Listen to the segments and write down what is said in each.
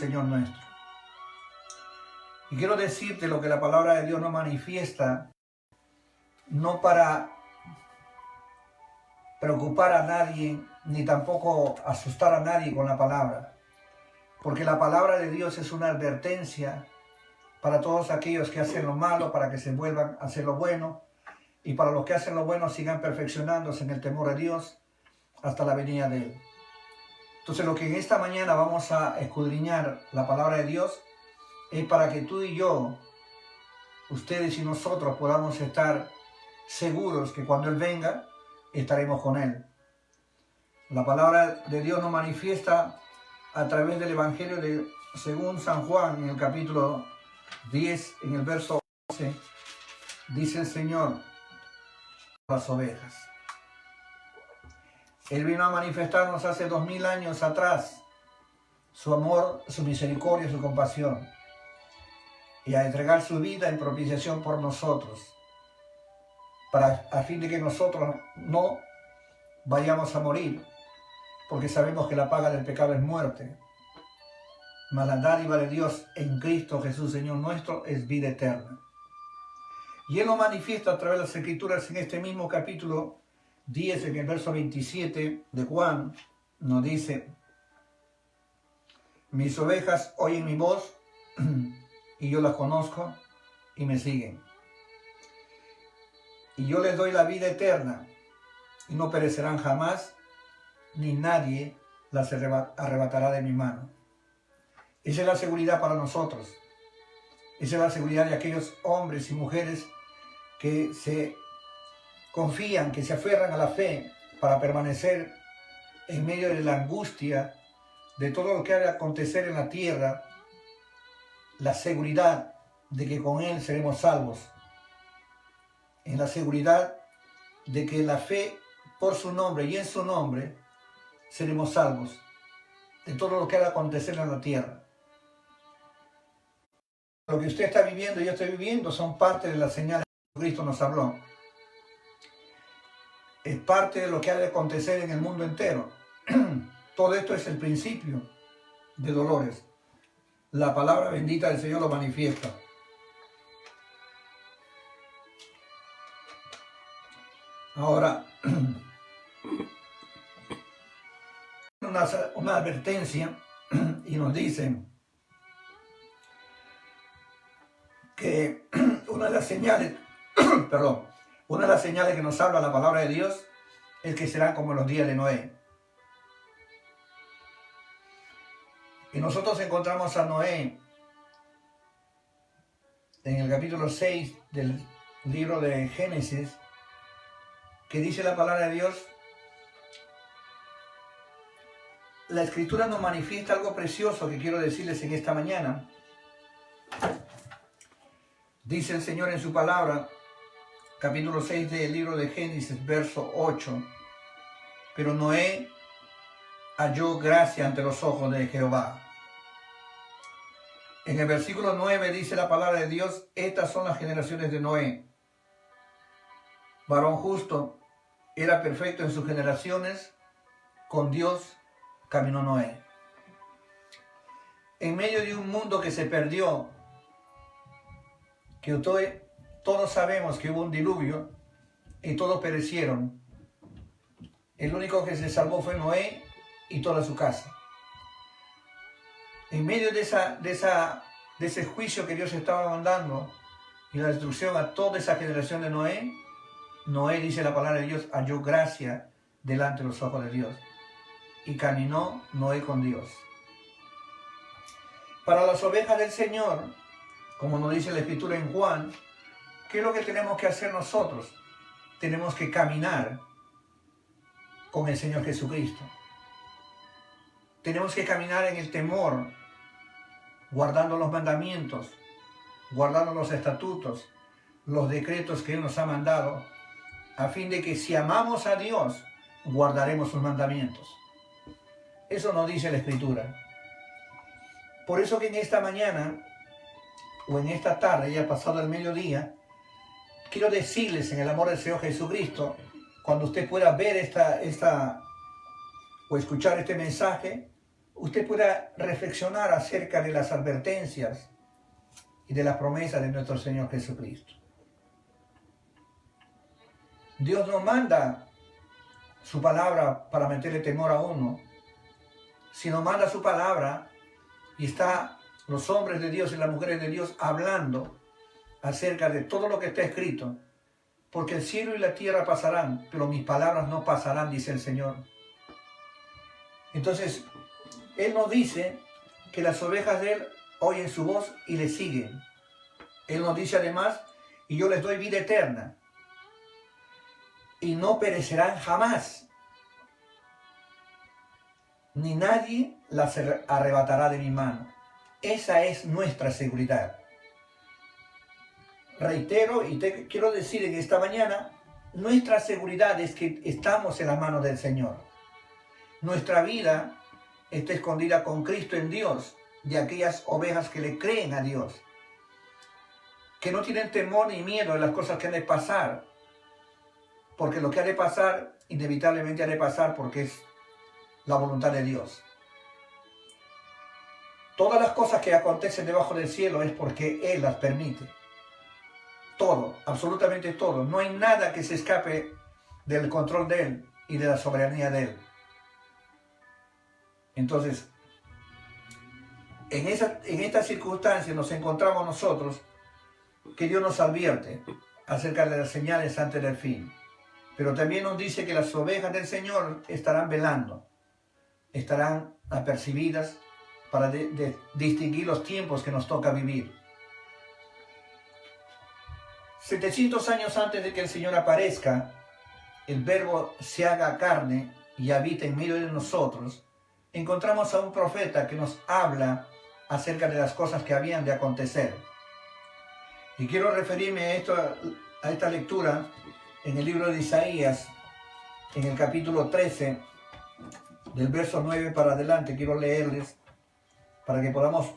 Señor nuestro. Y quiero decirte lo que la palabra de Dios nos manifiesta, no para preocupar a nadie, ni tampoco asustar a nadie con la palabra, porque la palabra de Dios es una advertencia para todos aquellos que hacen lo malo, para que se vuelvan a hacer lo bueno, y para los que hacen lo bueno sigan perfeccionándose en el temor de Dios hasta la venida de Él. Entonces lo que en esta mañana vamos a escudriñar la palabra de Dios es para que tú y yo, ustedes y nosotros podamos estar seguros que cuando Él venga, estaremos con Él. La palabra de Dios nos manifiesta a través del Evangelio de según San Juan, en el capítulo 10, en el verso 11, dice el Señor, las ovejas. Él vino a manifestarnos hace 2000 años atrás su amor, su misericordia, su compasión, y a entregar su vida en propiciación por nosotros, a fin de que nosotros no vayamos a morir, porque sabemos que la paga del pecado es muerte, mas la dádiva de Dios en Cristo Jesús, Señor nuestro, es vida eterna. Y Él lo manifiesta a través de las Escrituras en este mismo capítulo 10, en el verso 27 de Juan, nos dice: mis ovejas oyen mi voz, y yo las conozco, y me siguen. Y yo les doy la vida eterna, y no perecerán jamás, ni nadie las arrebatará de mi mano. Esa es la seguridad para nosotros. Esa es la seguridad de aquellos hombres y mujeres que se confían, que se aferran a la fe para permanecer en medio de la angustia de todo lo que ha de acontecer en la tierra, la seguridad de que con Él seremos salvos, en la seguridad de que la fe por su nombre y en su nombre seremos salvos de todo lo que ha de acontecer en la tierra. Lo que usted está viviendo y yo estoy viviendo son parte de las señales que Cristo nos habló. Es parte de lo que ha de acontecer en el mundo entero. Todo esto es el principio de dolores. La palabra bendita del Señor lo manifiesta. Ahora, una advertencia, y nos dicen que una de las señales, una de las señales que nos habla la palabra de Dios es que serán como los días de Noé. Y nosotros encontramos a Noé en el capítulo 6 del libro de Génesis, que dice la palabra de Dios. La Escritura nos manifiesta algo precioso que quiero decirles en esta mañana. Dice el Señor en su palabra, capítulo 6 del libro de Génesis, verso 8. Pero Noé halló gracia ante los ojos de Jehová. En el versículo 9 dice la palabra de Dios: estas son las generaciones de Noé. Varón justo, era perfecto en sus generaciones, con Dios caminó Noé. En medio de un mundo que se perdió, que todos sabemos que hubo un diluvio y todos perecieron, el único que se salvó fue Noé y toda su casa. En medio de ese juicio que Dios estaba mandando y la destrucción a toda esa generación de Noé, Noé, dice la palabra de Dios, halló gracia delante de los ojos de Dios. Y caminó Noé con Dios. Para las ovejas del Señor, como nos dice la Escritura en Juan, ¿qué es lo que tenemos que hacer nosotros? Tenemos que caminar con el Señor Jesucristo. Tenemos que caminar en el temor, guardando los mandamientos, guardando los estatutos, los decretos que Él nos ha mandado, a fin de que si amamos a Dios, guardaremos sus mandamientos. Eso nos dice la Escritura. Por eso que en esta mañana, o en esta tarde, ya pasado el mediodía, quiero decirles en el amor del Señor Jesucristo, cuando usted pueda ver o escuchar este mensaje, usted pueda reflexionar acerca de las advertencias y de las promesas de nuestro Señor Jesucristo. Dios no manda su palabra para meterle temor a uno, sino manda su palabra y está los hombres de Dios y las mujeres de Dios hablando acerca de todo lo que está escrito, porque el cielo y la tierra pasarán, pero mis palabras no pasarán, dice el Señor. Entonces, Él nos dice que las ovejas de Él oyen su voz y le siguen. Él nos dice además, y yo les doy vida eterna, y no perecerán jamás, ni nadie las arrebatará de mi mano. Esa es nuestra seguridad. Reitero y te quiero decir en esta mañana, nuestra seguridad es que estamos en las manos del Señor. Nuestra vida está escondida con Cristo en Dios, de aquellas ovejas que le creen a Dios, que no tienen temor ni miedo de las cosas que han de pasar, porque lo que ha de pasar, inevitablemente ha de pasar porque es la voluntad de Dios. Todas las cosas que acontecen debajo del cielo es porque Él las permite. Todo, absolutamente todo. No hay nada que se escape del control de Él y de la soberanía de Él. Entonces, en esta circunstancia nos encontramos nosotros que Dios nos advierte acerca de las señales antes del fin. Pero también nos dice que las ovejas del Señor estarán velando, estarán apercibidas para distinguir los tiempos que nos toca vivir. 700 años antes de que el Señor aparezca, el Verbo se haga carne y habita en medio de nosotros, encontramos a un profeta que nos habla acerca de las cosas que habían de acontecer. Y quiero referirme a esta lectura en el libro de Isaías, en el capítulo 13, del verso 9 para adelante. Quiero leerles para que podamos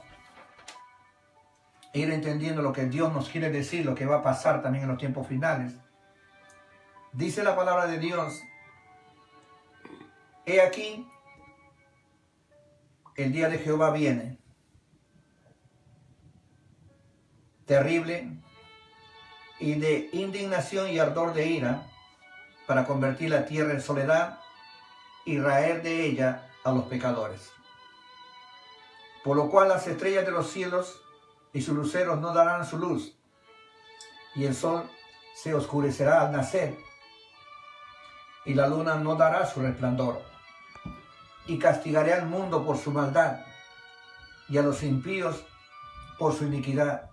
ir entendiendo lo que Dios nos quiere decir, lo que va a pasar también en los tiempos finales. Dice la palabra de Dios: he aquí, el día de Jehová viene, terrible y de indignación y ardor de ira, para convertir la tierra en soledad y raer de ella a los pecadores. Por lo cual las estrellas de los cielos y sus luceros no darán su luz, y el sol se oscurecerá al nacer, y la luna no dará su resplandor. Y castigaré al mundo por su maldad, y a los impíos por su iniquidad.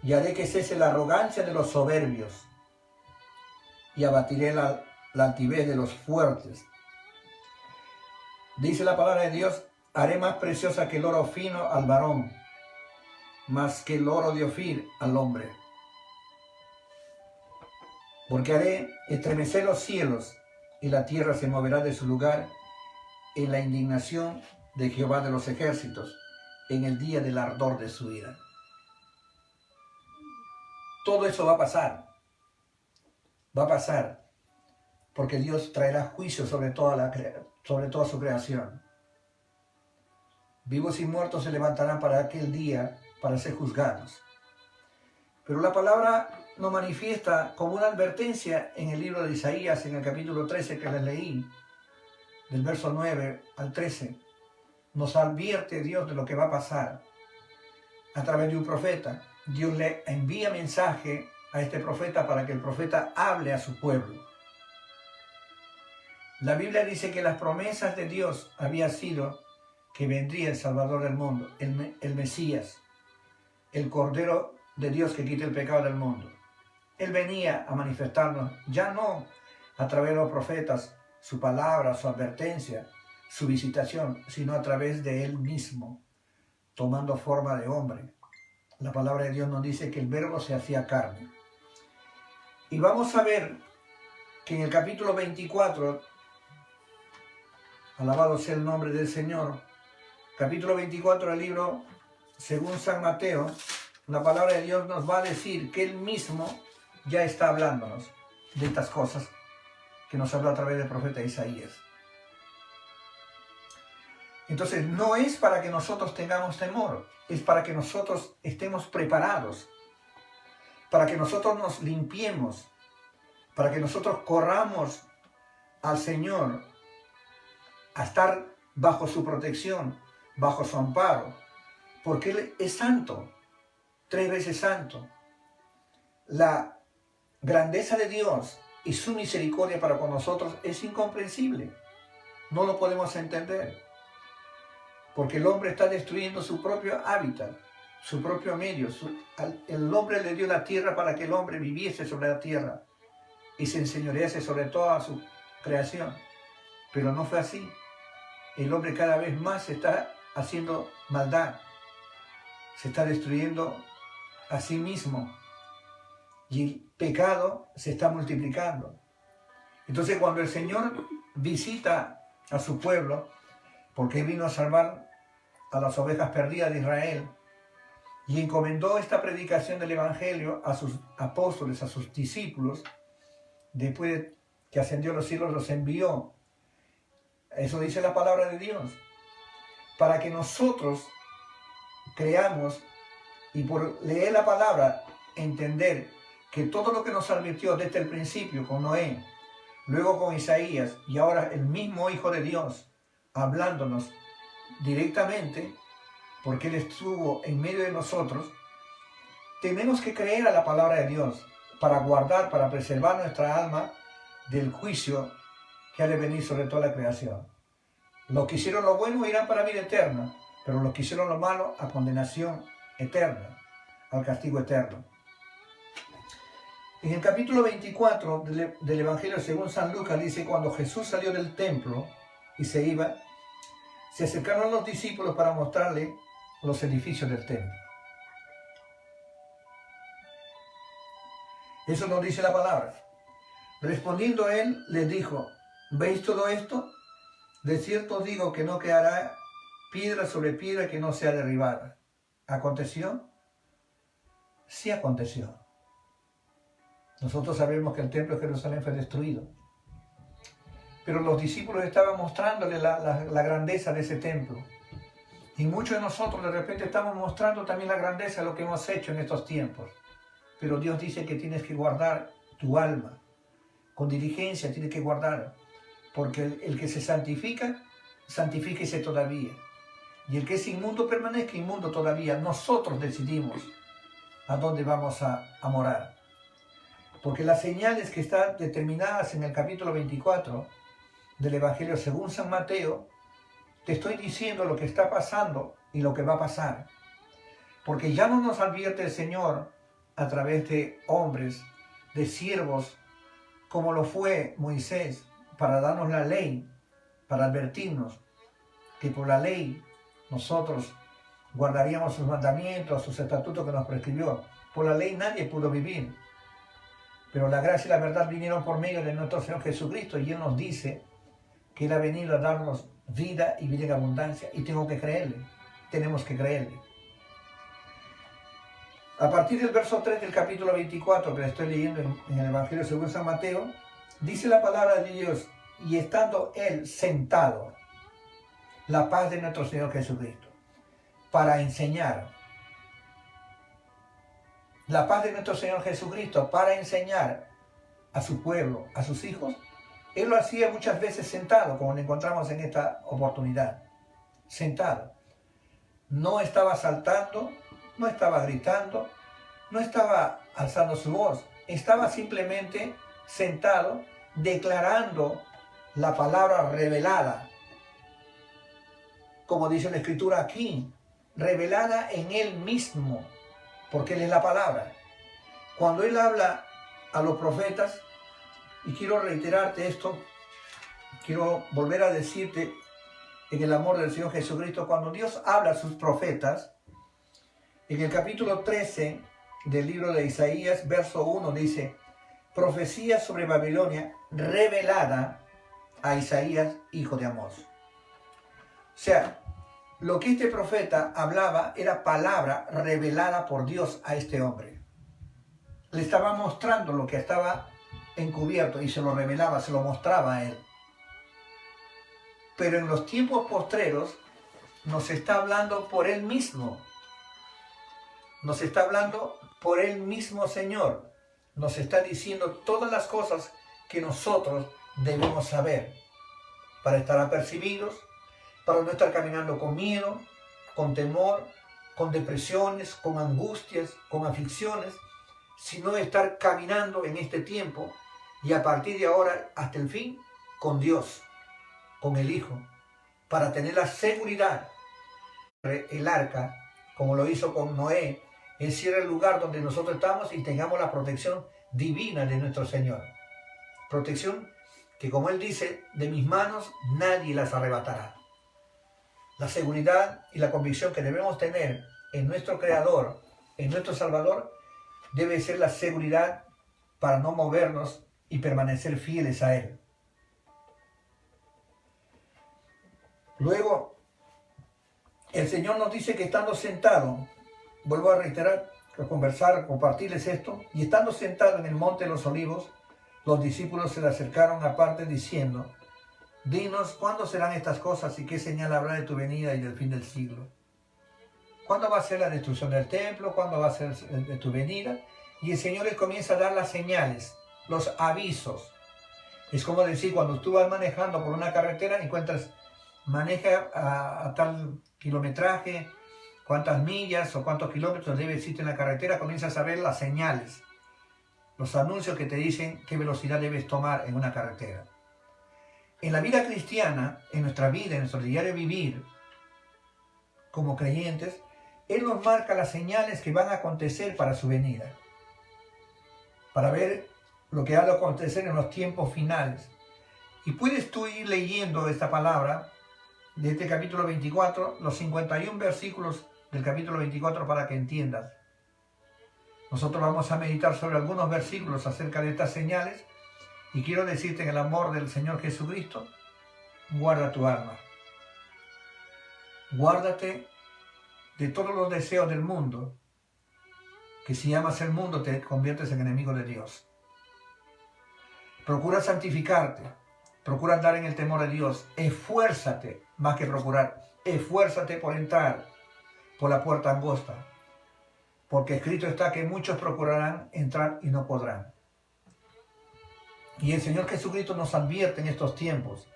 Y haré que cese la arrogancia de los soberbios, y abatiré la altivez de los fuertes. Dice la palabra de Dios: haré más preciosa que el oro fino al varón, más que el oro de Ofir al hombre. Porque haré estremecer los cielos, y la tierra se moverá de su lugar en la indignación de Jehová de los ejércitos, en el día del ardor de su ira. Todo eso va a pasar. Va a pasar, porque Dios traerá juicio sobre toda su creación. Vivos y muertos se levantarán para aquel día para ser juzgados. Pero la palabra nos manifiesta como una advertencia en el libro de Isaías, en el capítulo 13 que les leí, del verso 9 al 13. Nos advierte Dios de lo que va a pasar a través de un profeta. Dios le envía mensaje a este profeta para que el profeta hable a su pueblo. La Biblia dice que las promesas de Dios había sido que vendría el Salvador del mundo, el Mesías, el Cordero de Dios que quita el pecado del mundo. Él venía a manifestarnos, ya no a través de los profetas, su palabra, su advertencia, su visitación, sino a través de Él mismo, tomando forma de hombre. La palabra de Dios nos dice que el Verbo se hacía carne. Y vamos a ver que en el capítulo 24, alabado sea el nombre del Señor, capítulo 24 del libro según San Mateo, la palabra de Dios nos va a decir que Él mismo ya está hablándonos de estas cosas que nos habló a través del profeta Isaías. Entonces no es para que nosotros tengamos temor, es para que nosotros estemos preparados, para que nosotros nos limpiemos, para que nosotros corramos al Señor a estar bajo su protección, bajo su amparo, porque Él es santo, 3 veces santo. La grandeza de Dios y su misericordia para con nosotros es incomprensible. No lo podemos entender, porque el hombre está destruyendo su propio hábitat, su propio medio. El hombre le dio la tierra para que el hombre viviese sobre la tierra y se enseñorease sobre toda su creación, pero no fue así. El hombre cada vez más se está haciendo maldad, se está destruyendo a sí mismo y el pecado se está multiplicando. Entonces cuando el Señor visita a su pueblo, porque vino a salvar a las ovejas perdidas de Israel, y encomendó esta predicación del Evangelio a sus apóstoles, a sus discípulos, después que ascendió a los cielos los envió. Eso dice la palabra de Dios, para que nosotros creamos y por leer la palabra entender que todo lo que nos advirtió desde el principio con Noé, luego con Isaías y ahora el mismo Hijo de Dios hablándonos directamente, porque Él estuvo en medio de nosotros, tenemos que creer a la palabra de Dios para guardar, para preservar nuestra alma del juicio que ha de venir sobre toda la creación. Los que hicieron lo bueno irán para vida eterna, pero los que hicieron lo malo a condenación eterna, al castigo eterno. En el capítulo 24 del Evangelio según San Lucas dice: cuando Jesús salió del templo y se iba, se acercaron los discípulos para mostrarle los edificios del templo. Eso nos dice la palabra. Respondiendo él, les dijo: ¿veis todo esto? De cierto os digo que no quedará piedra sobre piedra que no sea derribada. ¿Aconteció? Sí aconteció. Nosotros sabemos que el templo de Jerusalén fue destruido. Pero los discípulos estaban mostrándole la grandeza de ese templo. Y muchos de nosotros de repente estamos mostrando también la grandeza de lo que hemos hecho en estos tiempos. Pero Dios dice que tienes que guardar tu alma. Con diligencia tienes que guardar. Porque el que se santifica, santifíquese todavía. Y el que es inmundo, permanezca inmundo todavía. Nosotros decidimos a dónde vamos a morar. Porque las señales que están determinadas en el capítulo 24 del Evangelio según San Mateo, te estoy diciendo lo que está pasando y lo que va a pasar. Porque ya no nos advierte el Señor a través de hombres, de siervos, como lo fue Moisés, para darnos la ley, para advertirnos que por la ley nosotros guardaríamos sus mandamientos, sus estatutos que nos prescribió. Por la ley nadie pudo vivir. Pero la gracia y la verdad vinieron por medio de nuestro Señor Jesucristo, y Él nos dice que Él ha venido a darnos vida y vida en abundancia, y tengo que creerle, tenemos que creerle. A partir del verso 3 del capítulo 24 que le estoy leyendo en el Evangelio según San Mateo, dice la palabra de Dios: y estando Él sentado, la paz de nuestro Señor Jesucristo, para enseñar. La paz de nuestro Señor Jesucristo para enseñar a su pueblo, a sus hijos. Él lo hacía muchas veces sentado, como lo encontramos en esta oportunidad. Sentado. No estaba saltando, no estaba gritando, no estaba alzando su voz. Estaba simplemente sentado, declarando la palabra revelada. Como dice la Escritura aquí, revelada en Él mismo, porque Él es la palabra. Cuando Él habla a los profetas, y quiero reiterarte esto, quiero volver a decirte en el amor del Señor Jesucristo, cuando Dios habla a sus profetas, en el capítulo 13 del libro de Isaías, verso 1, dice: profecía sobre Babilonia revelada a Isaías, hijo de Amós. O sea, lo que este profeta hablaba era palabra revelada por Dios a este hombre. Le estaba mostrando lo que estaba encubierto y se lo revelaba, se lo mostraba a él. Pero en los tiempos postreros, nos está hablando por Él mismo. Nos está hablando por Él mismo, Señor. Nos está diciendo todas las cosas que nosotros debemos saber para estar apercibidos, para no estar caminando con miedo, con temor, con depresiones, con angustias, con aflicciones, sino estar caminando en este tiempo y a partir de ahora hasta el fin con Dios, con el Hijo, para tener la seguridad. El arca, como lo hizo con Noé, Él cierra el lugar donde nosotros estamos y tengamos la protección divina de nuestro Señor. Protección que, como Él dice, de mis manos nadie las arrebatará. La seguridad y la convicción que debemos tener en nuestro Creador, en nuestro Salvador, debe ser la seguridad para no movernos y permanecer fieles a Él. Luego, el Señor nos dice que estando sentado, vuelvo a reiterar, a conversar, a compartirles esto, y estando sentado en el monte de los olivos, los discípulos se le acercaron aparte diciendo: dinos, ¿cuándo serán estas cosas y qué señal habrá de tu venida y del fin del siglo? ¿Cuándo va a ser la destrucción del templo? ¿Cuándo va a ser de tu venida? Y el Señor les comienza a dar las señales, los avisos. Es como decir, cuando tú vas manejando por una carretera, encuentras, maneja a tal kilometraje, cuántas millas o cuántos kilómetros debe existir en la carretera, comienzas a ver las señales, los anuncios que te dicen qué velocidad debes tomar en una carretera. En la vida cristiana, en nuestra vida, en nuestro diario vivir, como creyentes, Él nos marca las señales que van a acontecer para su venida, para ver lo que ha de acontecer en los tiempos finales. Y puedes tú ir leyendo esta palabra de este capítulo 24, los 51 versículos del capítulo 24 para que entiendas. Nosotros vamos a meditar sobre algunos versículos acerca de estas señales y quiero decirte en el amor del Señor Jesucristo, guarda tu alma. Guárdate de todos los deseos del mundo, que si amas el mundo te conviertes en enemigo de Dios. Procura santificarte, procura andar en el temor de Dios, esfuérzate, más que procurar, esfuérzate por entrar por la puerta angosta, porque escrito está que muchos procurarán entrar y no podrán. Y el Señor Jesucristo nos advierte en estos tiempos,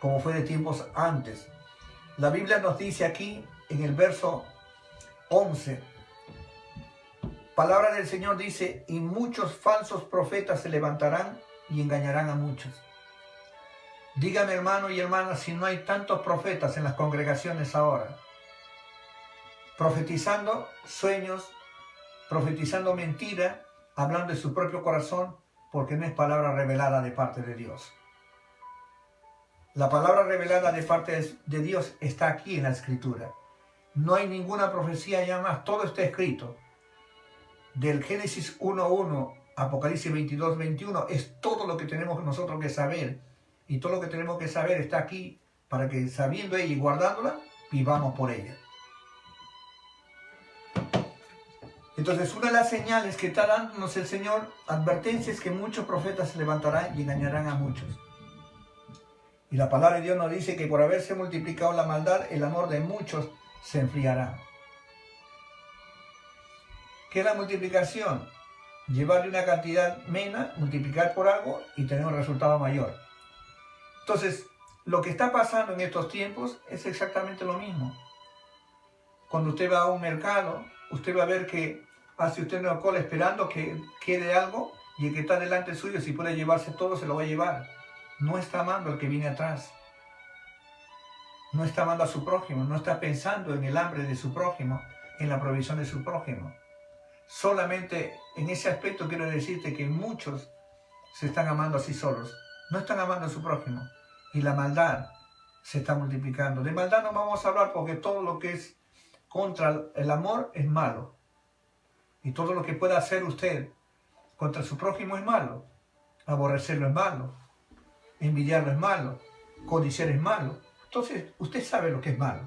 como fue de tiempos antes. La Biblia nos dice aquí, en el verso 11, palabra del Señor dice: y muchos falsos profetas se levantarán y engañarán a muchos. Dígame, hermano y hermana, si no hay tantos profetas en las congregaciones ahora, profetizando sueños, profetizando mentira, hablando de su propio corazón, porque no es palabra revelada de parte de Dios. La palabra revelada de parte de Dios está aquí en la Escritura. No hay ninguna profecía ya más, todo está escrito. Del Génesis 1:1, Apocalipsis 22:21, es todo lo que tenemos nosotros que saber. Y todo lo que tenemos que saber está aquí, para que sabiendo ella y guardándola, vivamos por ella. Entonces, una de las señales que está dándonos el Señor, advertencia, es que muchos profetas se levantarán y engañarán a muchos. Y la palabra de Dios nos dice que por haberse multiplicado la maldad, el amor de muchos se enfriará. ¿Qué es la multiplicación? Llevarle una cantidad mena, multiplicar por algo y tener un resultado mayor. Entonces, lo que está pasando en estos tiempos es exactamente lo mismo. Cuando usted va a un mercado, usted va a ver que hace usted una cola esperando que quede algo y el que está delante suyo, si puede llevarse todo, se lo va a llevar. No está amando al que viene atrás. No está amando a su prójimo, no está pensando en el hambre de su prójimo, en la provisión de su prójimo. Solamente en ese aspecto quiero decirte que muchos se están amando a sí solos. No están amando a su prójimo. Y la maldad se está multiplicando. De maldad no vamos a hablar porque todo lo que es contra el amor es malo. Y todo lo que pueda hacer usted contra su prójimo es malo. Aborrecerlo es malo. Envidiarlo es malo. Codiciar es malo. Entonces, usted sabe lo que es malo.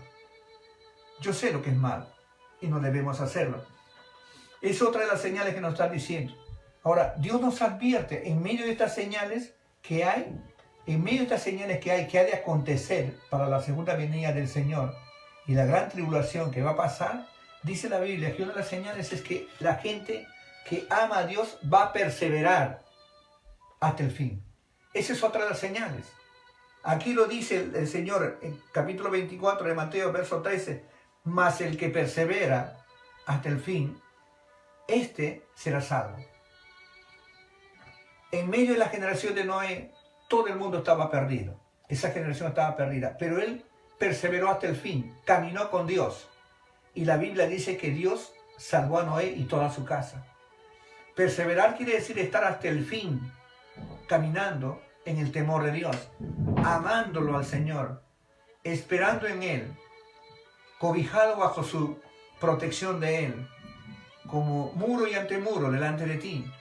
Yo sé lo que es malo. Y no debemos hacerlo. Es otra de las señales que nos están diciendo. Ahora, Dios nos advierte en medio de estas señales que hay, que ha de acontecer para la segunda venida del Señor y la gran tribulación que va a pasar, dice la Biblia que una de las señales es que la gente que ama a Dios va a perseverar hasta el fin. Esa es otra de las señales. Aquí lo dice el Señor en capítulo 24 de Mateo, verso 13, mas el que persevera hasta el fin, este será salvo. En medio de la generación de Noé, todo el mundo estaba perdido. Esa generación estaba perdida, pero él perseveró hasta el fin, caminó con Dios. Y la Biblia dice que Dios salvó a Noé y toda su casa. Perseverar quiere decir estar hasta el fin, caminando en el temor de Dios, amándolo al Señor, esperando en Él, cobijado bajo su protección de Él, como muro y antemuro delante de ti.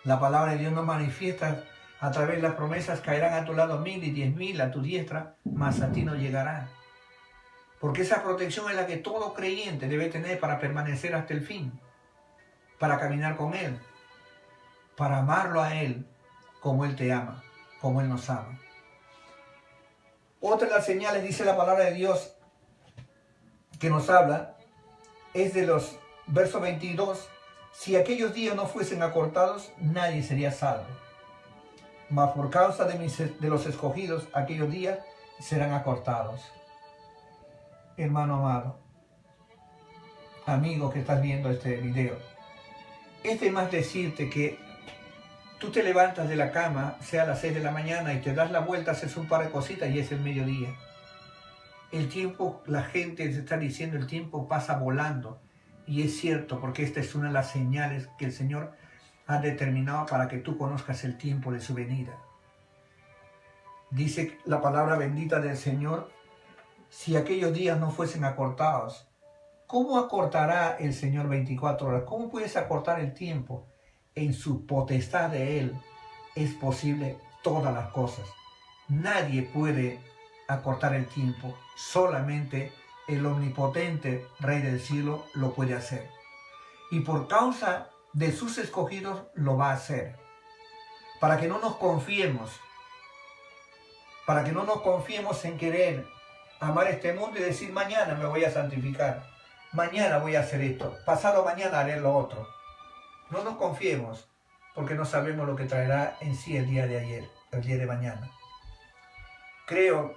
La palabra de Dios nos manifiesta a través de las promesas: caerán a tu lado 1000 y 10.000 a tu diestra, mas a ti no llegará. Porque esa protección es la que todo creyente debe tener para permanecer hasta el fin, para caminar con Él, para amarlo a Él como Él te ama, como Él nos ama. Otra de las señales, dice la palabra de Dios, que nos habla, es de los versos 22. Si aquellos días no fuesen acortados, nadie sería salvo. Mas por causa de los escogidos, aquellos días serán acortados. Hermano amado, amigo que estás viendo este video, es más decirte que tú te levantas de la cama, sea a las 6 de la mañana, y te das la vuelta, haces un par de cositas y es el mediodía. El tiempo, la gente se está diciendo, el tiempo pasa volando. Y es cierto, porque esta es una de las señales que el Señor ha determinado para que tú conozcas el tiempo de su venida. Dice la palabra bendita del Señor: si aquellos días no fuesen acortados, ¿cómo acortará el Señor 24 horas? ¿Cómo puedes acortar el tiempo? En su potestad de Él es posible todas las cosas. Nadie puede acortar el tiempo, solamente el omnipotente Rey del cielo lo puede hacer. Y por causa de sus escogidos lo va a hacer. Para que no nos confiemos, en querer amar este mundo y decir: mañana me voy a santificar, mañana voy a hacer esto, pasado mañana haré lo otro. No nos confiemos, porque no sabemos lo que traerá en sí el día de ayer, el día de mañana. Creo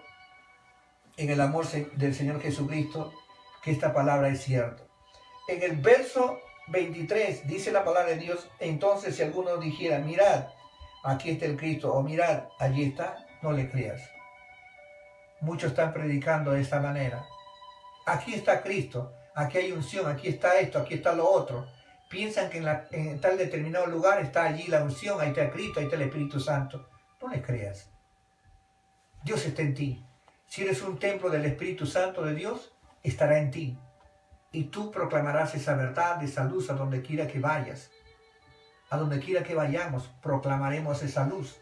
en el amor del Señor Jesucristo, que esta palabra es cierta. En el verso 23 dice la palabra de Dios: entonces si alguno dijera: mirad, aquí está el Cristo, o mirad, allí está, no le creas. Muchos están predicando de esta manera: aquí está Cristo, aquí hay unción, aquí está esto, aquí está lo otro. Piensan que en tal determinado lugar está allí la unción, ahí está Cristo, ahí está el Espíritu Santo. No le creas. Dios está en ti. Si eres un templo del Espíritu Santo de Dios, estará en ti. Y tú proclamarás esa verdad, esa luz a donde quiera que vayas. A donde quiera que vayamos, proclamaremos esa luz.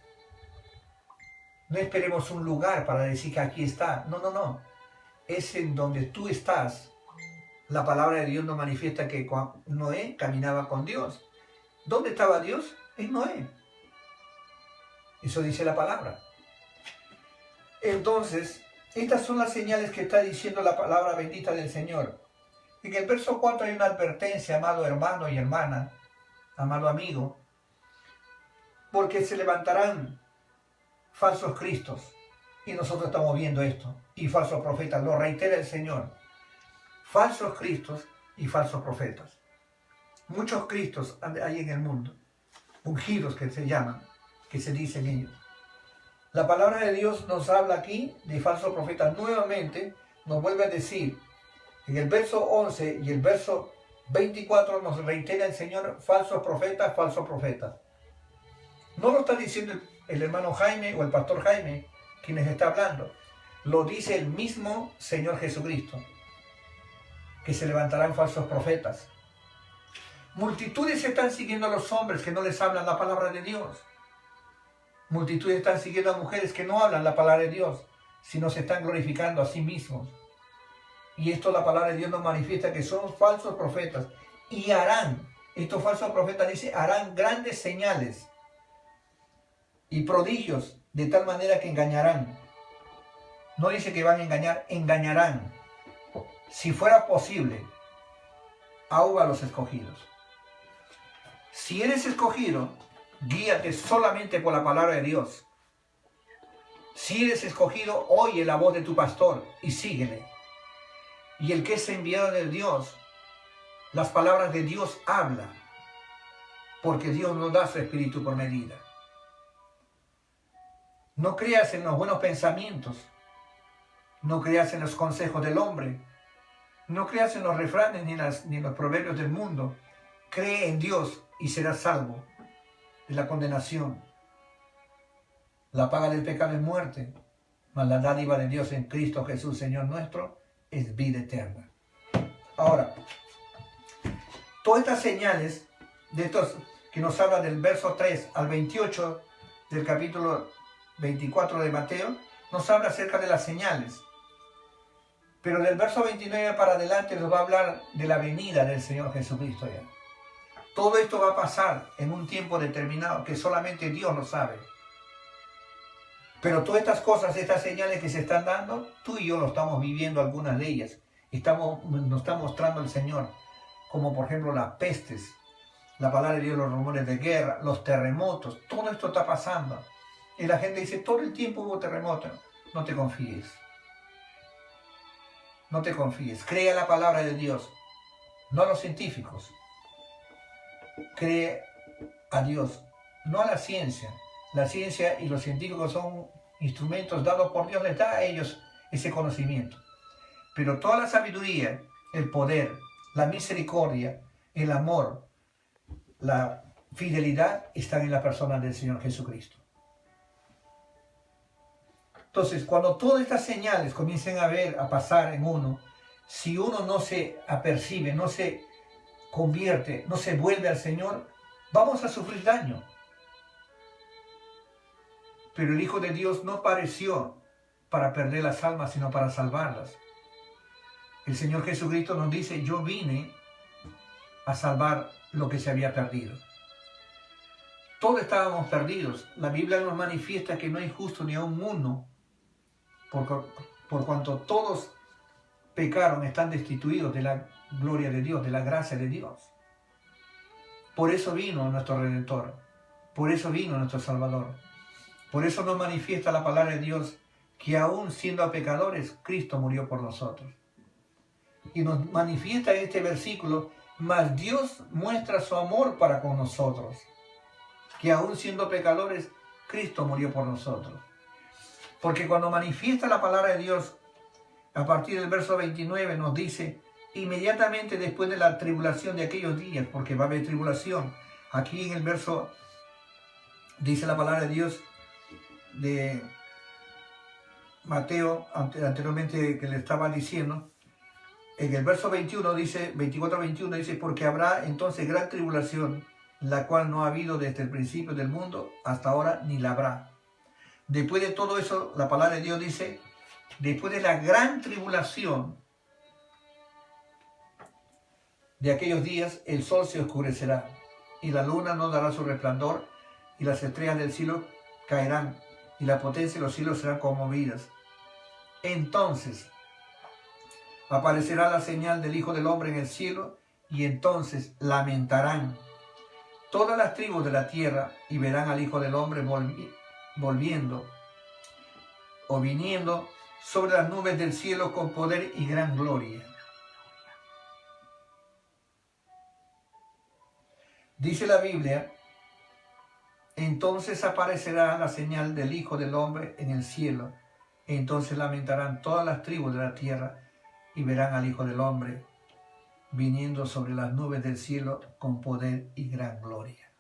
No esperemos un lugar para decir que aquí está. No, no, no. Es en donde tú estás. La palabra de Dios nos manifiesta que Noé caminaba con Dios. ¿Dónde estaba Dios? En Noé. Eso dice la palabra. Entonces, estas son las señales que está diciendo la palabra bendita del Señor. En el verso 4 hay una advertencia, amado hermano y hermana, amado amigo, porque se levantarán falsos cristos, y nosotros estamos viendo esto, y falsos profetas, lo reitera el Señor. Falsos cristos y falsos profetas. Muchos cristos hay en el mundo, ungidos que se llaman, que se dicen ellos. La palabra de Dios nos habla aquí de falsos profetas. Nuevamente nos vuelve a decir, en el verso 11 y el verso 24 nos reitera el Señor: falsos profetas, falsos profetas. No lo está diciendo el hermano Jaime o el pastor Jaime, quienes está hablando. Lo dice el mismo Señor Jesucristo, que se levantarán falsos profetas. Multitudes están siguiendo a los hombres que no les hablan la palabra de Dios. Multitudes están siguiendo a mujeres que no hablan la palabra de Dios, sino se están glorificando a sí mismos. Y esto la palabra de Dios nos manifiesta que son falsos profetas. Y harán, estos falsos profetas dice, harán grandes señales y prodigios, de tal manera que engañarán. No dice que van a engañar, engañarán. Si fuera posible, aúba a los escogidos. Si eres escogido, guíate solamente por la palabra de Dios. Si eres escogido, oye la voz de tu pastor y síguele. Y el que es enviado de Dios, las palabras de Dios habla, porque Dios nos da su espíritu por medida. No creas en los buenos pensamientos, no creas en los consejos del hombre, no creas en los refranes ni en los proverbios del mundo. Cree en Dios y serás salvo de la condenación. La paga del pecado es muerte, mas la dádiva de Dios en Cristo Jesús, Señor nuestro, es vida eterna. Ahora, todas estas señales de estos que nos habla del verso 3 al 28 del capítulo 24 de Mateo, nos habla acerca de las señales. Pero del verso 29 para adelante nos va a hablar de la venida del Señor Jesucristo ya. Todo esto va a pasar en un tiempo determinado que solamente Dios lo sabe. Pero todas estas cosas, estas señales que se están dando, tú y yo lo estamos viviendo, algunas de ellas. Nos está mostrando el Señor, como por ejemplo las pestes, la palabra de Dios, los rumores de guerra, los terremotos, todo esto está pasando. Y la gente dice, todo el tiempo hubo terremotos. No te confíes. No te confíes. Cree a la palabra de Dios, no a los científicos. Cree a Dios, no a la ciencia. La ciencia y los científicos son instrumentos dados por Dios, les da a ellos ese conocimiento. Pero toda la sabiduría, el poder, la misericordia, el amor, la fidelidad están en la persona del Señor Jesucristo. Entonces, cuando todas estas señales comiencen a pasar en uno, si uno no se apercibe, no se convierte, no se vuelve al Señor, vamos a sufrir daño. Pero el Hijo de Dios no apareció para perder las almas, sino para salvarlas. El Señor Jesucristo nos dice, yo vine a salvar lo que se había perdido. Todos estábamos perdidos. La Biblia nos manifiesta que no hay justo ni aun uno, por cuanto todos pecaron, están destituidos de la gloria de Dios, de la gracia de Dios. Por eso vino nuestro Redentor, por eso vino nuestro Salvador. Por eso nos manifiesta la palabra de Dios que aún siendo pecadores, Cristo murió por nosotros. Y nos manifiesta en este versículo, mas Dios muestra su amor para con nosotros, que aún siendo pecadores, Cristo murió por nosotros. Porque cuando manifiesta la palabra de Dios, a partir del verso 29 nos dice, inmediatamente después de la tribulación de aquellos días, porque va a haber tribulación. Aquí en el verso, dice la palabra de Dios, de Mateo, anteriormente que le estaba diciendo, en el verso 21 dice, 24-21 dice, porque habrá entonces gran tribulación, la cual no ha habido desde el principio del mundo hasta ahora, ni la habrá. Después de todo eso, la palabra de Dios dice, después de la gran tribulación de aquellos días, el sol se oscurecerá, y la luna no dará su resplandor, y las estrellas del cielo caerán, y la potencia de los cielos serán conmovidas. Entonces aparecerá la señal del Hijo del Hombre en el cielo, y entonces lamentarán todas las tribus de la tierra, y verán al Hijo del Hombre volviendo o viniendo sobre las nubes del cielo con poder y gran gloria. Dice la Biblia, entonces aparecerá la señal del Hijo del Hombre en el cielo. Entonces lamentarán todas las tribus de la tierra y verán al Hijo del Hombre viniendo sobre las nubes del cielo con poder y gran gloria.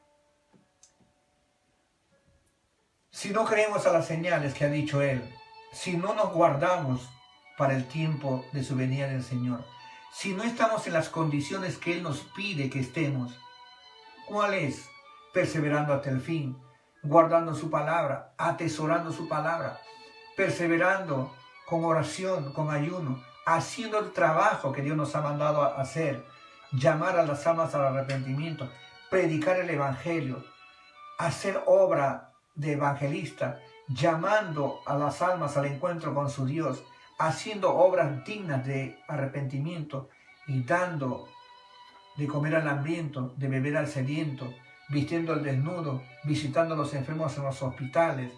Si no creemos a las señales que ha dicho Él, si no nos guardamos para el tiempo de su venida del Señor, si no estamos en las condiciones que Él nos pide que estemos, ¿cuál es? Perseverando hasta el fin, guardando su palabra, atesorando su palabra, perseverando con oración, con ayuno, haciendo el trabajo que Dios nos ha mandado a hacer, llamar a las almas al arrepentimiento, predicar el evangelio, hacer obra de evangelista, llamando a las almas al encuentro con su Dios, haciendo obras dignas de arrepentimiento y dando de comer al hambriento, de beber al sediento, vistiendo al desnudo, visitando a los enfermos en los hospitales,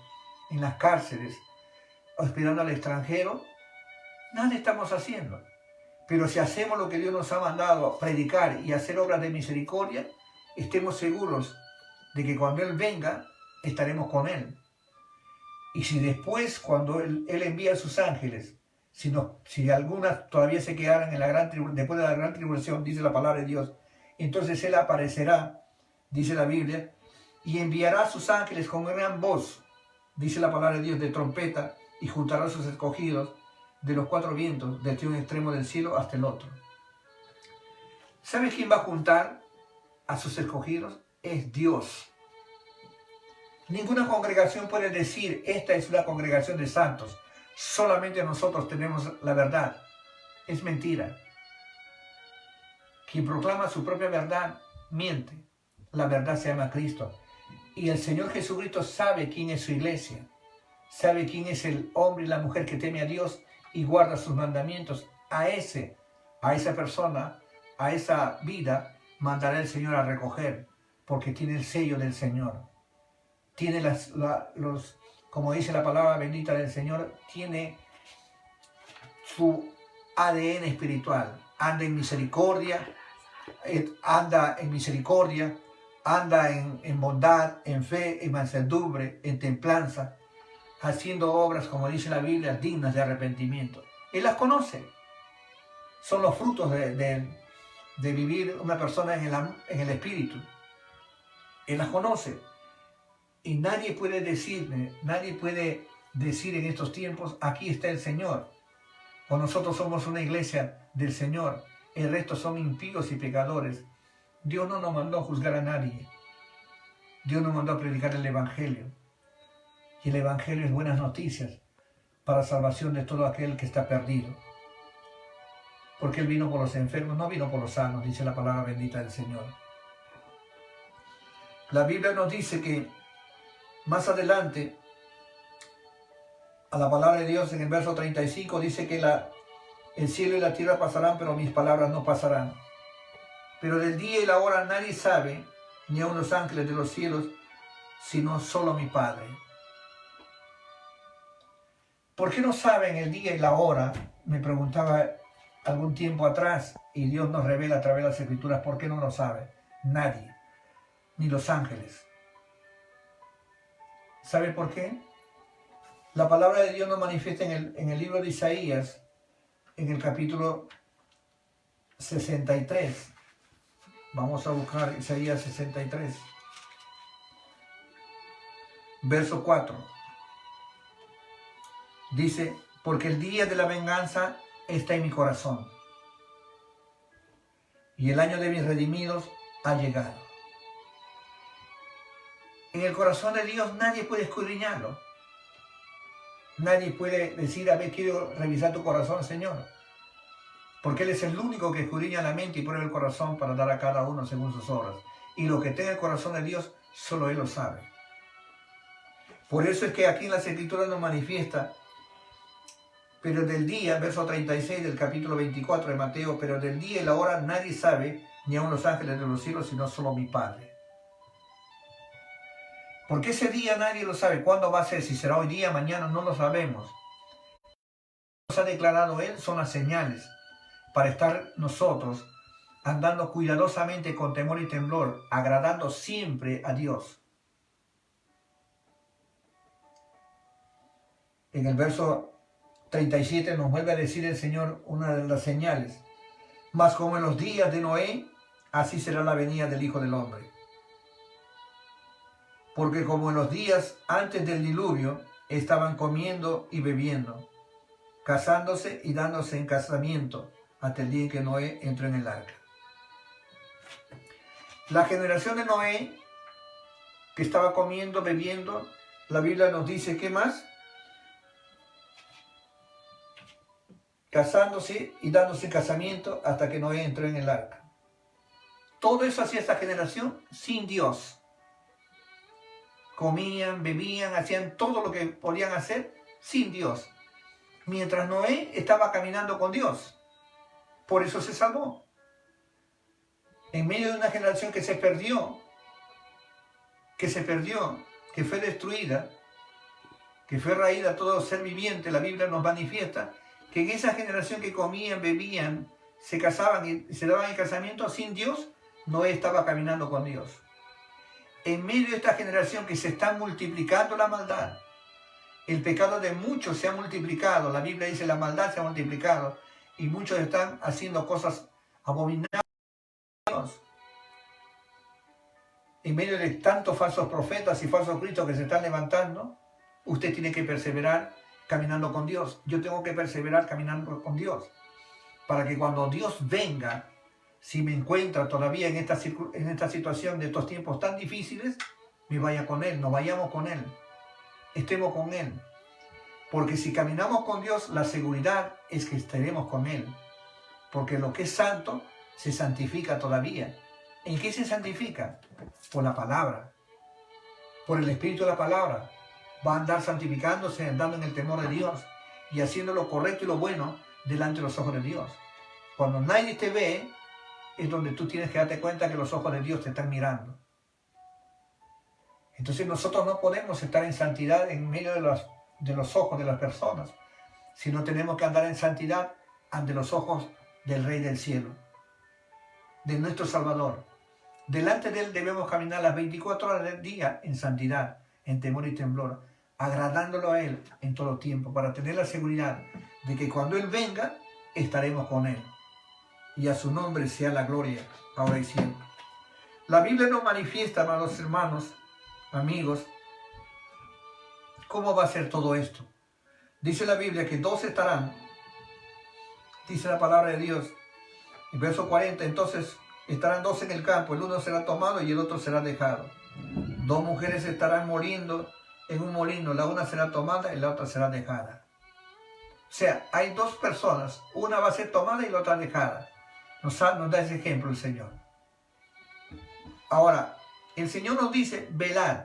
en las cárceles, hospedando al extranjero, nada estamos haciendo. Pero si hacemos lo que Dios nos ha mandado, predicar y hacer obras de misericordia, estemos seguros de que cuando Él venga, estaremos con Él. Y si después, cuando Él envía a sus ángeles, si algunas todavía se quedaran después de la gran tribulación, dice la palabra de Dios, entonces Él aparecerá, dice la Biblia, y enviará a sus ángeles con gran voz, dice la palabra de Dios, de trompeta, y juntará a sus escogidos de los cuatro vientos, desde un extremo del cielo hasta el otro. ¿Sabes quién va a juntar a sus escogidos? Es Dios. Ninguna congregación puede decir, esta es una congregación de santos. Solamente nosotros tenemos la verdad. Es mentira. Quien proclama su propia verdad, miente. La verdad se llama Cristo. Y el Señor Jesucristo sabe quién es su iglesia. Sabe quién es el hombre y la mujer que teme a Dios y guarda sus mandamientos. A esa persona, a esa vida, mandará el Señor a recoger, porque tiene el sello del Señor. Tiene como dice la palabra bendita del Señor, tiene su ADN espiritual. Anda en misericordia, anda en bondad, en fe, en mansedumbre, en templanza, haciendo obras, como dice la Biblia, dignas de arrepentimiento. Él las conoce. Son los frutos de vivir una persona en el Espíritu. Él las conoce. Y nadie puede decir en estos tiempos, aquí está el Señor. O nosotros somos una iglesia del Señor. El resto son impíos y pecadores. Dios no nos mandó a juzgar a nadie. Dios nos mandó a predicar el Evangelio. Y el Evangelio es buenas noticias para salvación de todo aquel que está perdido. Porque Él vino por los enfermos, no vino por los sanos, dice la palabra bendita del Señor. La Biblia nos dice que más adelante, a la palabra de Dios en el verso 35, dice que el cielo y la tierra pasarán, pero mis palabras no pasarán. Pero del día y la hora nadie sabe, ni aun los ángeles de los cielos, sino solo mi Padre. ¿Por qué no saben el día y la hora? Me preguntaba algún tiempo atrás, y Dios nos revela a través de las Escrituras, ¿por qué no lo sabe? Nadie, ni los ángeles. ¿Sabe por qué? La palabra de Dios nos manifiesta en el libro de Isaías, en el capítulo 63. Vamos a buscar Isaías 63, verso 4. Dice, porque el día de la venganza está en mi corazón, y el año de mis redimidos ha llegado. En el corazón de Dios nadie puede escudriñarlo. Nadie puede decir, a ver, quiero revisar tu corazón, Señor. Porque Él es el único que escudriña la mente y prueba el corazón para dar a cada uno según sus obras. Y lo que tenga el corazón de Dios, solo Él lo sabe. Por eso es que aquí en las Escrituras nos manifiesta, pero del día, verso 36 del capítulo 24 de Mateo, pero del día y la hora nadie sabe, ni aun los ángeles de los cielos, sino solo mi Padre. Porque ese día nadie lo sabe. ¿Cuándo va a ser? Si será hoy día, mañana, no lo sabemos. Lo que nos ha declarado Él son las señales para estar nosotros andando cuidadosamente con temor y temblor, agradando siempre a Dios. En el verso 37 nos vuelve a decir el Señor una de las señales. Mas como en los días de Noé, así será la venida del Hijo del Hombre. Porque como en los días antes del diluvio, estaban comiendo y bebiendo, casándose y dándose en casamiento, hasta el día en que Noé entró en el arca. La generación de Noé, que estaba comiendo, bebiendo, la Biblia nos dice, ¿qué más? Casándose y dándose en casamiento hasta que Noé entró en el arca. Todo eso hacía esta generación sin Dios. Comían, bebían, hacían todo lo que podían hacer sin Dios. mientras Noé estaba caminando con Dios. Por eso se salvó. En medio de una generación que se perdió, que fue destruida, que fue raída a todo ser viviente, la Biblia nos manifiesta que en esa generación que comían, bebían, se casaban y se daban el casamiento sin Dios, Noé estaba caminando con Dios. En medio de esta generación que se está multiplicando la maldad, el pecado de muchos se ha multiplicado, la Biblia dice la maldad se ha multiplicado y muchos están haciendo cosas abominables. En medio de tantos falsos profetas y falsos cristos que se están levantando, usted tiene que perseverar caminando con Dios. Yo tengo que perseverar caminando con Dios. Para que cuando Dios venga, si me encuentra todavía en esta situación de estos tiempos tan difíciles, me vaya con Él, nos vayamos con Él, estemos con Él. Porque si caminamos con Dios, la seguridad es que estaremos con Él. Porque lo que es santo se santifica todavía. ¿En qué se santifica? Por la palabra, por el Espíritu de la palabra. Va a andar santificándose, andando en el temor de Dios y haciendo lo correcto y lo bueno delante de los ojos de Dios. Cuando nadie te ve, es donde tú tienes que darte cuenta que los ojos de Dios te están mirando. Entonces nosotros no podemos estar en santidad en medio de los ojos de las personas, sino tenemos que andar en santidad ante los ojos del Rey del Cielo, de nuestro Salvador. Delante de Él debemos caminar las 24 horas del día en santidad, en temor y temblor, agradándolo a Él en todo tiempo, para tener la seguridad de que cuando Él venga, estaremos con Él. Y a su nombre sea la gloria, ahora y siempre. La Biblia nos manifiesta, amados hermanos, amigos, cómo va a ser todo esto. Dice la Biblia que 2 estarán, dice la palabra de Dios, en verso 40, entonces estarán 2 en el campo, el uno será tomado y el otro será dejado. 2 mujeres estarán muriendo en un molino, la una será tomada y la otra será dejada. O sea, hay 2 personas, una va a ser tomada y la otra dejada. Nos da ese ejemplo el Señor. Ahora, el Señor nos dice, velad.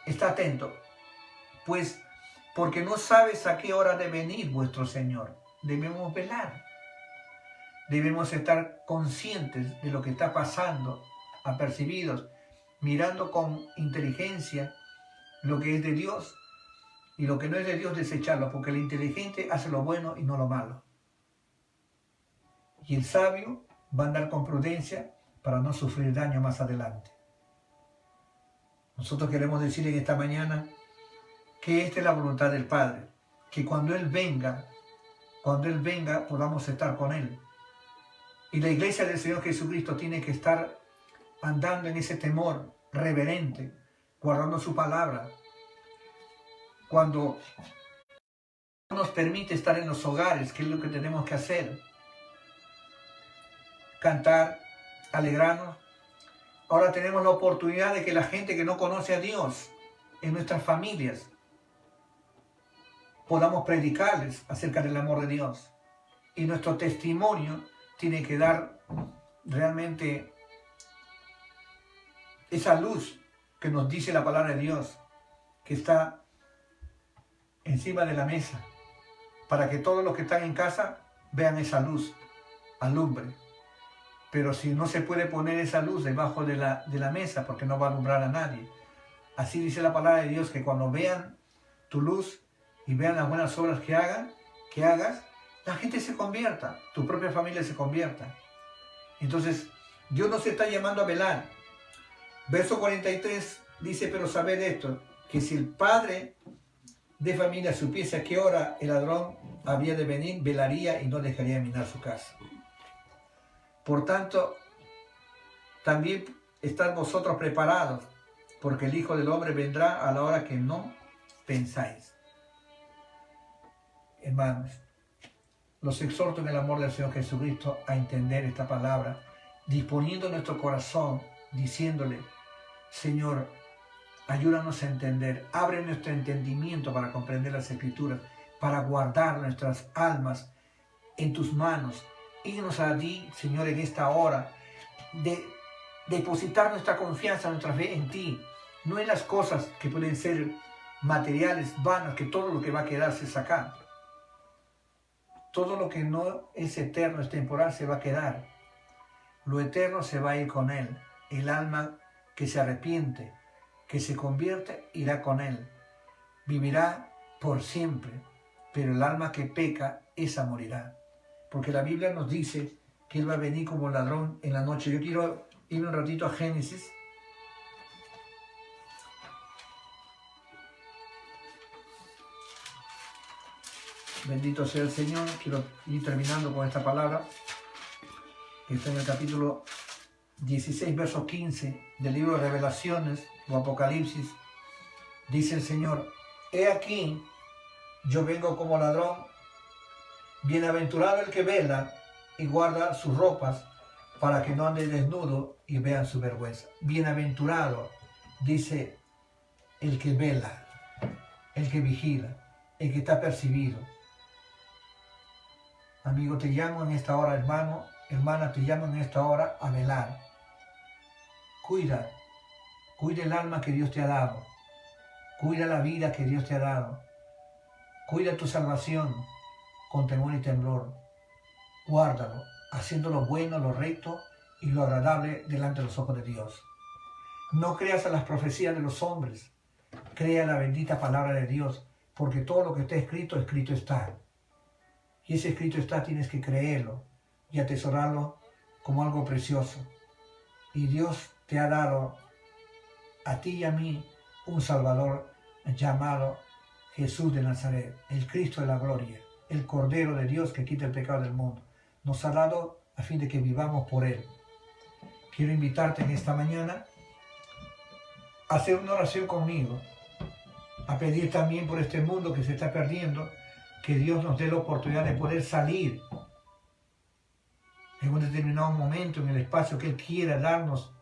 Está atento, pues porque no sabes a qué hora de venir vuestro Señor. Debemos velar. Debemos estar conscientes de lo que está pasando, apercibidos, mirando con inteligencia lo que es de Dios y lo que no es de Dios desecharlo, porque el inteligente hace lo bueno y no lo malo. Y el sabio va a andar con prudencia para no sufrir daño más adelante. Nosotros queremos decir en esta mañana que esta es la voluntad del Padre, que cuando Él venga podamos estar con Él. Y la iglesia del Señor Jesucristo tiene que estar andando en ese temor reverente, guardando su palabra. Cuando nos permite estar en los hogares, ¿qué es lo que tenemos que hacer? Cantar, alegrarnos. Ahora tenemos la oportunidad de que la gente que no conoce a Dios en nuestras familias podamos predicarles acerca del amor de Dios. Y nuestro testimonio tiene que dar realmente esa luz que nos dice la palabra de Dios, que está encima de la mesa, para que todos los que están en casa vean esa luz, alumbre. Pero si no se puede poner esa luz debajo de la mesa, porque no va a alumbrar a nadie. Así dice la palabra de Dios, que cuando vean tu luz y vean las buenas obras que hagas, la gente se convierta, tu propia familia se convierta. Entonces, Dios nos está llamando a velar. Verso 43 dice, pero sabed esto, que si el padre de familia supiese a qué hora el ladrón había de venir, velaría y no dejaría minar su casa. Por tanto, también estad vosotros preparados, porque el Hijo del Hombre vendrá a la hora que no pensáis. Hermanos, los exhorto en el amor del Señor Jesucristo a entender esta palabra, disponiendo nuestro corazón, diciéndole, Señor, ayúdanos a entender, abre nuestro entendimiento para comprender las Escrituras, para guardar nuestras almas en tus manos. Ígnos a ti, Señor, en esta hora, de depositar nuestra confianza, nuestra fe en ti, no en las cosas que pueden ser materiales, vanas, que todo lo que va a quedarse es acá. Todo lo que no es eterno, es temporal, se va a quedar. Lo eterno se va a ir con él. El alma que se arrepiente, que se convierte, irá con él. Vivirá por siempre, pero el alma que peca, esa morirá. Porque la Biblia nos dice que él va a venir como ladrón en la noche. Yo quiero ir un ratito a Génesis. Bendito sea el Señor. Quiero ir terminando con esta palabra, que está en el capítulo 16, verso 15 del libro de Revelaciones o Apocalipsis. Dice el Señor: he aquí, yo vengo como ladrón. Bienaventurado el que vela y guarda sus ropas, para que no ande desnudo y vean su vergüenza. Bienaventurado, dice, el que vela, el que vigila, el que está percibido. Amigo, te llamo en esta hora, hermano, hermana, te llamo en esta hora a velar. Cuida el alma que Dios te ha dado. Cuida la vida que Dios te ha dado. Cuida tu salvación con temor y temblor. Guárdalo, haciendo lo bueno, lo recto y lo agradable delante de los ojos de Dios. No creas a las profecías de los hombres. Crea la bendita palabra de Dios, porque todo lo que está escrito, escrito está. Y ese escrito está, tienes que creerlo y atesorarlo como algo precioso. Y Dios te ha dado a ti y a mí un Salvador llamado Jesús de Nazaret, el Cristo de la gloria, el Cordero de Dios que quita el pecado del mundo. Nos ha dado a fin de que vivamos por Él. Quiero invitarte en esta mañana a hacer una oración conmigo, a pedir también por este mundo que se está perdiendo, que Dios nos dé la oportunidad de poder salir en un determinado momento, en el espacio que Él quiera darnos,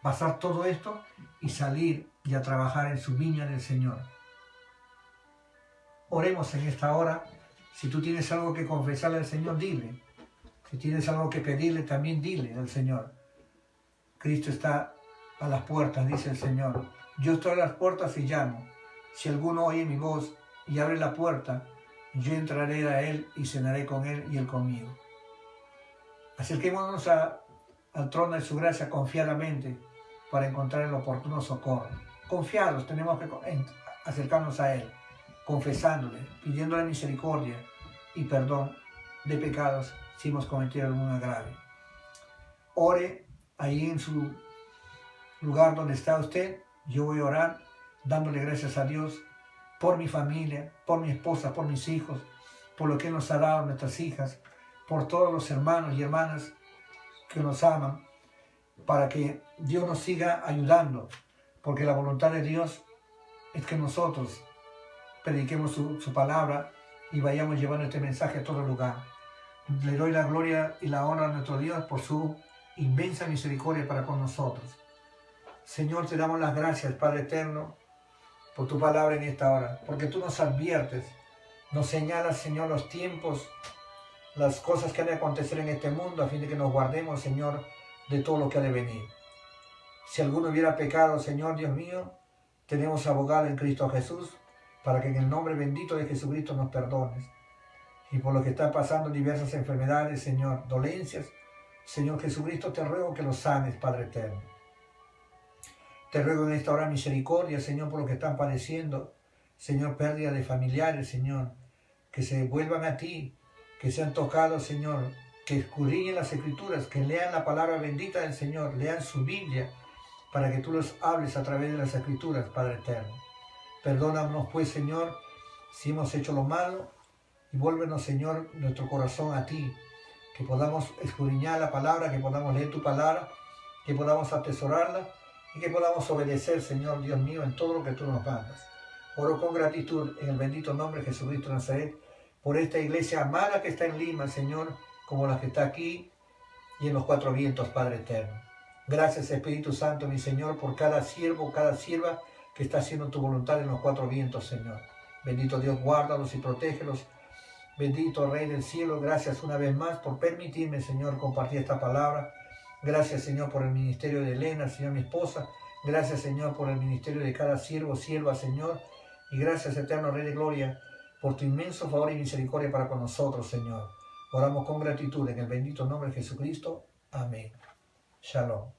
pasar todo esto y salir y a trabajar en su viña del Señor. Oremos en esta hora. Si tú tienes algo que confesarle al Señor, dile. Si tienes algo que pedirle, también dile al Señor. Cristo está a las puertas, dice el Señor. Yo estoy a las puertas y llamo. Si alguno oye mi voz y abre la puerta, yo entraré a Él y cenaré con Él y Él conmigo. Acerquémonos al trono de su gracia confiadamente para encontrar el oportuno socorro. Confiados, tenemos que acercarnos a Él, confesándole, pidiéndole misericordia y perdón de pecados si hemos cometido algún agravio. Ore ahí en su lugar donde está usted. Yo voy a orar dándole gracias a Dios por mi familia, por mi esposa, por mis hijos, por lo que Él nos ha dado, nuestras hijas, por todos los hermanos y hermanas que nos aman, para que Dios nos siga ayudando, porque la voluntad de Dios es que nosotros prediquemos su palabra y vayamos llevando este mensaje a todo lugar. Le doy la gloria y la honra a nuestro Dios por su inmensa misericordia para con nosotros. Señor, te damos las gracias, Padre eterno, por tu palabra en esta hora, porque tú nos adviertes, nos señalas, Señor, los tiempos, las cosas que han de acontecer en este mundo, a fin de que nos guardemos, Señor, de todo lo que ha de venir. Si alguno hubiera pecado, Señor, Dios mío, tenemos abogado en Cristo Jesús, para que en el nombre bendito de Jesucristo nos perdones. Y por lo que está pasando diversas enfermedades, Señor, dolencias, Señor Jesucristo, te ruego que los sanes, Padre eterno. Te ruego en esta hora misericordia, Señor, por lo que están padeciendo, Señor, pérdida de familiares, Señor, que se vuelvan a ti, que sean tocados, Señor, que escudriñen las Escrituras, que lean la palabra bendita del Señor, lean su Biblia, para que tú los hables a través de las Escrituras, Padre eterno. Perdónanos, pues, Señor, si hemos hecho lo malo, y vuélvenos, Señor, nuestro corazón a ti, que podamos escudriñar la palabra, que podamos leer tu palabra, que podamos atesorarla, y que podamos obedecer, Señor Dios mío, en todo lo que tú nos mandas. Oro con gratitud en el bendito nombre de Jesucristo de Nazaret, por esta iglesia amada que está en Lima, Señor, como la que está aquí y en los cuatro vientos, Padre eterno. Gracias, Espíritu Santo, mi Señor, por cada siervo, cada sierva que está haciendo tu voluntad en los cuatro vientos, Señor. Bendito Dios, guárdalos y protégelos. Bendito Rey del cielo, gracias una vez más por permitirme, Señor, compartir esta palabra. Gracias, Señor, por el ministerio de Elena, Señor, mi esposa. Gracias, Señor, por el ministerio de cada siervo, sierva, Señor. Y gracias, eterno Rey de Gloria, por tu inmenso favor y misericordia para con nosotros, Señor. Oramos con gratitud en el bendito nombre de Jesucristo. Amén. Shalom.